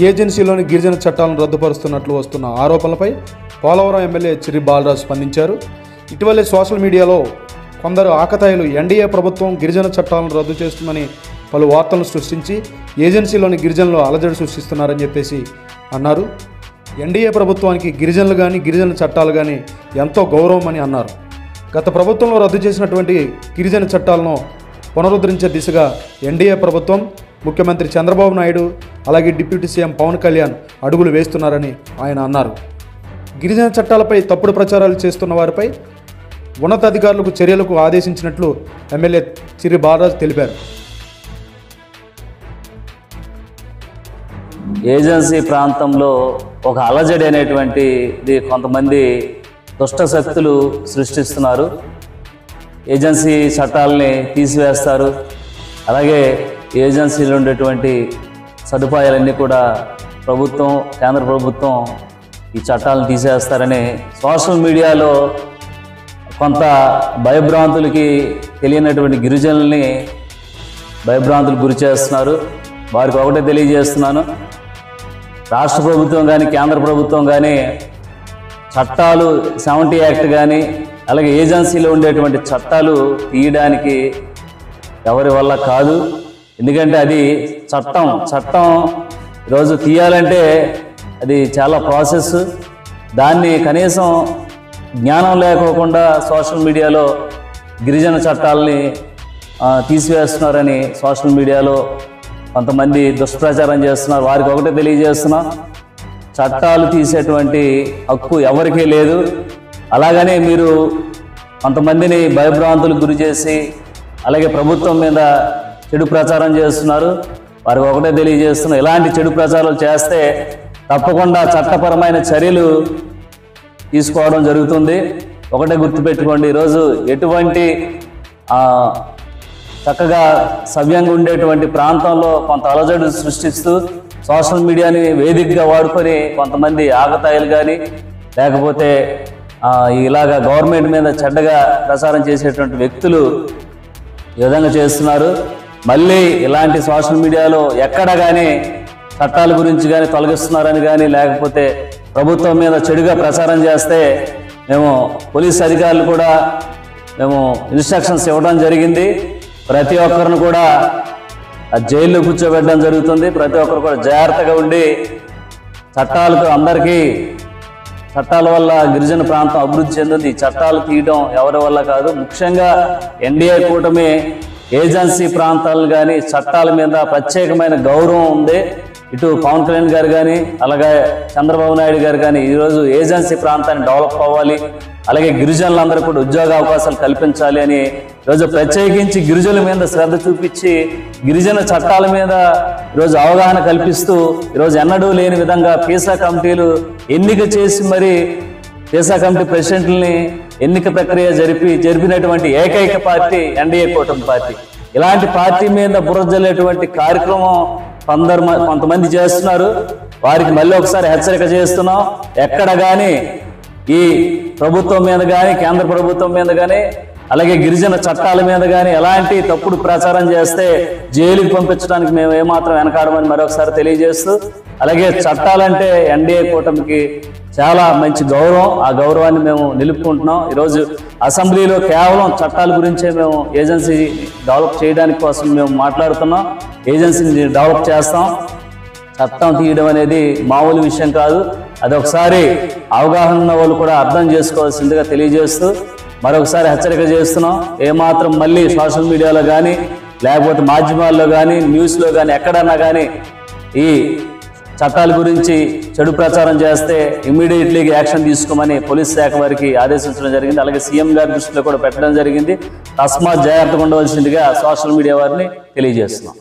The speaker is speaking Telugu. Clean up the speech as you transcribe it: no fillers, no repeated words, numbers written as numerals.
ఏజెన్సీలోని గిరిజన చట్టాలను రద్దుపరుస్తున్నట్లు వస్తున్న ఆరోపణలపై పోలవరం ఎమ్మెల్యే చిర్రి బాలరాజు స్పందించారు. ఇటీవలే సోషల్ మీడియాలో కొందరు ఆకతాయిలు ఎన్డీఏ ప్రభుత్వం గిరిజన చట్టాలను రద్దు చేస్తుందని పలు వార్తలను సృష్టించి ఏజెన్సీలోని గిరిజనులు అలజడి సృష్టిస్తున్నారని చెప్పేసి అన్నారు. ఎన్డీఏ ప్రభుత్వానికి గిరిజనులు కానీ గిరిజన చట్టాలు కానీ ఎంతో గౌరవం అని అన్నారు. గత ప్రభుత్వంలో రద్దు చేసినటువంటి గిరిజన చట్టాలను పునరుద్ధరించే దిశగా ఎన్డీఏ ప్రభుత్వం, ముఖ్యమంత్రి చంద్రబాబు నాయుడు అలాగే డిప్యూటీ సీఎం పవన్ కళ్యాణ్ అడుగులు వేస్తున్నారని ఆయన అన్నారు. గిరిజన చట్టాలపై తప్పుడు ప్రచారాలు చేస్తున్న వారిపై ఉన్నతాధికారులకు చర్యలకు ఆదేశించినట్లు ఎమ్మెల్యే చిర్రి బాలరాజు తెలిపారు. ఏజెన్సీ ప్రాంతంలో ఒక అలజడి అనేటువంటిది కొంతమంది దుష్ట శక్తులు సృష్టిస్తున్నారు. ఏజెన్సీ చట్టాలని తీసివేస్తారు. అలాగే ఏజెన్సీలో ఉండేటువంటి సదుపాయాలన్నీ కూడా ప్రభుత్వం, కేంద్ర ప్రభుత్వం ఈ చట్టాలను తీసేస్తారని సోషల్ మీడియాలో కొంత భయభ్రాంతులకి తెలియనటువంటి గిరిజనుల్ని భయభ్రాంతులకు గురి చేస్తున్నారు. వారికి ఒకటే తెలియజేస్తున్నాను, రాష్ట్ర ప్రభుత్వం కానీ కేంద్ర ప్రభుత్వం కానీ చట్టాలు 70 యాక్ట్ కానీ అలాగే ఏజెన్సీలో ఉండేటువంటి చట్టాలు తీయడానికి ఎవరి వల్ల కాదు. ఎందుకంటే అది చట్టం ఈరోజు తీయాలంటే అది చాలా ప్రాసెస్. దాన్ని కనీసం జ్ఞానం లేకోకుండా సోషల్ మీడియాలో గిరిజన చట్టాలని తీసివేస్తున్నారని సోషల్ మీడియాలో కొంతమంది దుష్ప్రచారం చేస్తున్నారు. వారికి ఒకటే తెలియజేస్తున్నాం, చట్టాలు తీసేటువంటి హక్కు ఎవరికీ లేదు. అలాగనే మీరు కొంతమందిని భయభ్రాంతులకు గురి చేసి అలాగే ప్రభుత్వం మీద చెడు ప్రచారం చేస్తున్నారు. వారికి ఒకటే తెలియజేస్తున్నాం, ఇలాంటి చెడు ప్రచారాలు చేస్తే తప్పకుండా చట్టపరమైన చర్యలు తీసుకోవడం జరుగుతుంది. ఒకటే గుర్తుపెట్టుకోండి, ఈరోజు ఎటువంటి చక్కగా సవ్యంగా ఉండేటువంటి ప్రాంతంలో కొంత అలజడి సృష్టిస్తూ సోషల్ మీడియాని వేదికగా వాడుకొని కొంతమంది ఆకతాయిలు కానీ లేకపోతే ఇలాగా గవర్నమెంట్ మీద చెడ్డగా ప్రచారం చేసేటువంటి వ్యక్తులు ఈ విధంగా చేస్తున్నారు. మళ్ళీ ఇలాంటి సోషల్ మీడియాలో ఎక్కడ కానీ చట్టాల గురించి కానీ తొలగిస్తున్నారని కానీ లేకపోతే ప్రభుత్వం మీద చెడుగా ప్రచారం చేస్తే మేము పోలీస్ అధికారులు కూడా మేము ఇన్స్ట్రక్షన్స్ ఇవ్వడం జరిగింది. ప్రతి ఒక్కరిని కూడా జైల్లో కూర్చోబెట్టడం జరుగుతుంది. ప్రతి ఒక్కరు కూడా జాగ్రత్తగా ఉండి చట్టాలకు అందరికీ చట్టాల వల్ల గిరిజన ప్రాంతం అభివృద్ధి చెందింది. చట్టాలు తీయడం ఎవరి వల్ల కాదు. ముఖ్యంగా ఎన్డీఏ కూటమి ఏజెన్సీ ప్రాంతాలు కానీ చట్టాల మీద ప్రత్యేకమైన గౌరవం ఉంది. ఇటు పవన్ కళ్యాణ్ గారు కానీ అలాగే చంద్రబాబు నాయుడు గారు కానీ ఈరోజు ఏజెన్సీ ప్రాంతాన్ని డెవలప్ అవ్వాలి, అలాగే గిరిజనులందరూ కూడా ఉద్యోగ అవకాశాలు కల్పించాలి అని ఈరోజు ప్రత్యేకించి గిరిజనుల మీద శ్రద్ధ చూపించి గిరిజన చట్టాల మీద ఈరోజు అవగాహన కల్పిస్తూ ఈరోజు ఎన్నడూ లేని విధంగా పీసా కమిటీలు ఎన్నిక చేసి మరి పీసా కమిటీ ప్రెసిడెంట్లని ఎన్నిక ప్రక్రియ జరిపినటువంటి ఏకైక పార్టీ ఎన్డీఏ కూటమి పార్టీ. ఇలాంటి పార్టీ మీద బురద జల్లేటువంటి కార్యక్రమం కొంతమంది చేస్తున్నారు. వారికి మళ్ళీ ఒకసారి హెచ్చరిక చేస్తున్నాం, ఎక్కడ కానీ ఈ ప్రభుత్వం మీద కానీ కేంద్ర ప్రభుత్వం మీద కానీ అలాగే గిరిజన చట్టాల మీద కానీ ఎలాంటి తప్పుడు ప్రచారం చేస్తే జైలుకి పంపించడానికి మేము ఏమాత్రం వెనకాడమని మరొకసారి తెలియజేస్తూ, అలాగే చట్టాలంటే ఎన్డీఏ కూటమికి చాలా మంచి గౌరవం. ఆ గౌరవాన్ని మేము నిలుపుకుంటున్నాం. ఈరోజు అసెంబ్లీలో కేవలం చట్టాల గురించే మేము ఏజెన్సీ డెవలప్ చేయడానికి కోసం మేము మాట్లాడుతున్నాం. ఏజెన్సీని డెవలప్ చేస్తాం. చట్టం తీయడం అనేది మామూలు విషయం కాదు. అది ఒకసారి అవగాహన ఉన్న వాళ్ళు కూడా అర్థం చేసుకోవాల్సిందిగా తెలియజేస్తూ మరొకసారి హెచ్చరిక చేస్తున్నాం. ఏమాత్రం మళ్ళీ సోషల్ మీడియాలో కానీ లేకపోతే మాధ్యమాల్లో కానీ న్యూస్లో కానీ ఎక్కడన్నా కానీ ఈ చట్టాల గురించి చెడు ప్రచారం చేస్తే ఇమ్మీడియట్లీ యాక్షన్ తీసుకోమని పోలీస్ శాఖ వారికి ఆదేశించడం జరిగింది. అలాగే సీఎం గారి దృష్టిలో కూడా పెట్టడం జరిగింది. తస్మాత్ జాగ్రత్తగా ఉండవలసిందిగా సోషల్ మీడియా వారిని తెలియజేస్తున్నాం.